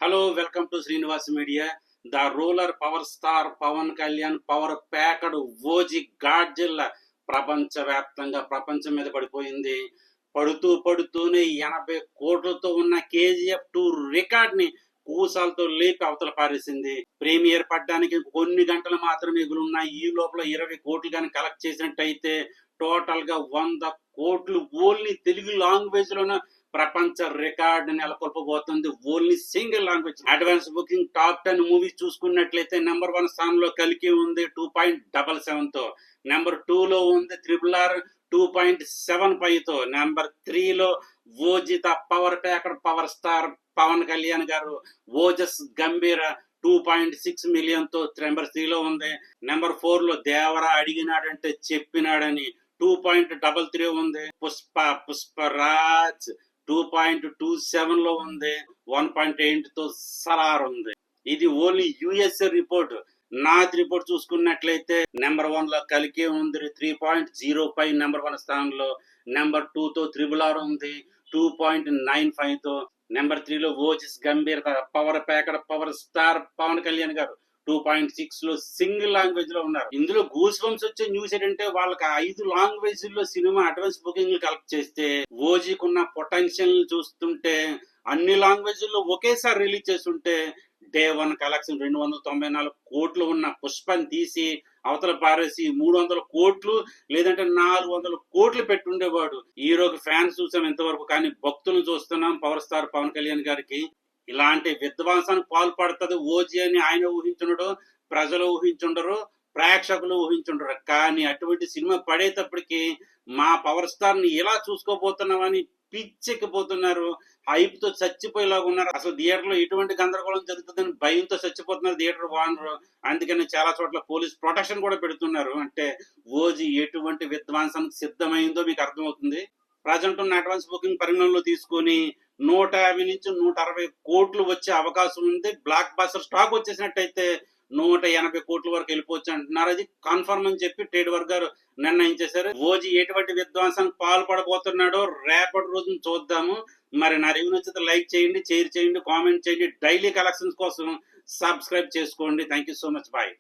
Hello welcome to Srinivas media. The ruler power star Pawan Kalyan power packed OG Godzilla ప్రపంచవ్యాప్తంగా ప్రపంచం మీద పడిపోయింది. పడుతూనే 80 కోట్లతో ఉన్న KGF 2 రికార్డ్ ని కూసాలతో లేపి అవతల పారేసింది. ప్రీమియర్ పడ్డానికి కొన్ని గంటలు మాత్రమే మిగులున్నాయి. ఈ లోపల 20 కోట్లు కానీ కలెక్ట్ చేసినట్టయితే టోటల్ గా 100 కోట్లు ఓన్లీ తెలుగు లాంగ్వేజ్ లోనే ప్రపంచ రికార్డ్ నెలకొల్పబోతుంది. Only single language. Advance booking top 10 movies చూసుకున్నట్లయితే నెంబర్ 1 స్థానంలో కలికి ఉంది 2.77 తో. నెంబర్ 2 లో ఉంది RRR 2.75 తో. నెంబర్ 3 లో ఓజిత power packer power star Pawan Kalyan గారు ఓజస్ గంభీర 2.6 మిలియన్ తో నెంబర్ 3 లో ఉంది. నెంబర్ 4 లో దేవరా అడిగినాడంటే చెప్పినాడని 2.33 ఉంది. పుష్పరాజ్ 2.27 లో ఉంది. 1.8 తో సలార్ ఉంది. ఇది only USA report. Nath report చూసుకున్నట్లయితే నెంబర్ 1 లో కలికే ఉంది 3.05 నెంబర్ 1 స్థానంలో. నెంబర్ 2 తో RRR ఉంది 2.95 తో. నెంబర్ 3 లో ఓజస్ గంభీరత power packer power star Pawan Kalyan గారు 2.6 లో సింగిల్ లాంగ్వేజ్ లో ఉన్నారు. ఇందులో గూస్ బంప్స్ వచ్చే న్యూస్ ఏంటంటే వాళ్ళకి 5 లాంగ్వేజ్ లో సినిమా అడ్వాన్స్ బుకింగ్ కలెక్ట్ చేస్తే ఓజీకున్న పొటెన్షియల్ చూస్తుంటే అన్ని లాంగ్వేజ్ లో ఒకేసారి రిలీజ్ చేస్తుంటే డే 1 కలెక్షన్ 294 కోట్లు ఉన్న పుష్పని తీసి అవతల పారేసి 300 కోట్లు లేదంటే 400 కోట్లు పెట్టుండేవాడు. హీరోకి ఫ్యాన్స్ చూసాం ఎంతవరకు, కానీ భక్తులను చూస్తున్నాం పవర్ స్టార్ పవన్ కళ్యాణ్ గారికి. ఇలాంటి విధ్వంసానికి పాల్పడుతుంది ఓజీ అని ఆయన ఊహించుండడు, ప్రజలు ఊహించుండరు, ప్రేక్షకులు ఊహించుండరు. కానీ అటువంటి సినిమా పడేటప్పటికి మా పవర్ స్టార్ ని ఇలా చూసుకోబోతున్నామని పిచ్చెక్కిపోతున్నారు. హైప్ తో చచ్చిపోయేలాగా ఉన్నారు. అసలు థియేటర్ లో ఎటువంటి గందరగోళం జరుగుతుందని భయంతో చచ్చిపోతున్నారు థియేటర్ ఓనరు. అందుకని చాలా చోట్ల పోలీస్ ప్రొటెక్షన్ కూడా పెడుతున్నారు. అంటే ఓజీ ఎటువంటి విధ్వంసానికి సిద్ధమైందో మీకు అర్థమవుతుంది. ప్రజెంట్ ఉన్న అడ్వాన్స్ బుకింగ్ పరిగణనలో తీసుకొని 150 నుంచి 160 కోట్లు వచ్చే అవకాశం ఉంది. బ్లాక్ బస్టర్ స్టాక్ వచ్చేసినట్టయితే 180 కోట్ల వరకు వెళ్ళిపోవచ్చు అంటున్నారు. అది కన్ఫర్మ్ అని చెప్పి ట్రేడ్ వర్గాలు నిర్ణయించేశారు. ఓజీ ఎటువంటి విధ్వంసానికి పాల్పడబోతున్నాడో రేపటి రోజున చూద్దాము. మరి నా రివ్యూ నచ్చితే లైక్ చేయండి, షేర్ చేయండి, కామెంట్ చేయండి. డైలీ కలెక్షన్స్ కోసం సబ్స్క్రైబ్ చేసుకోండి. Thank you so much. Bye.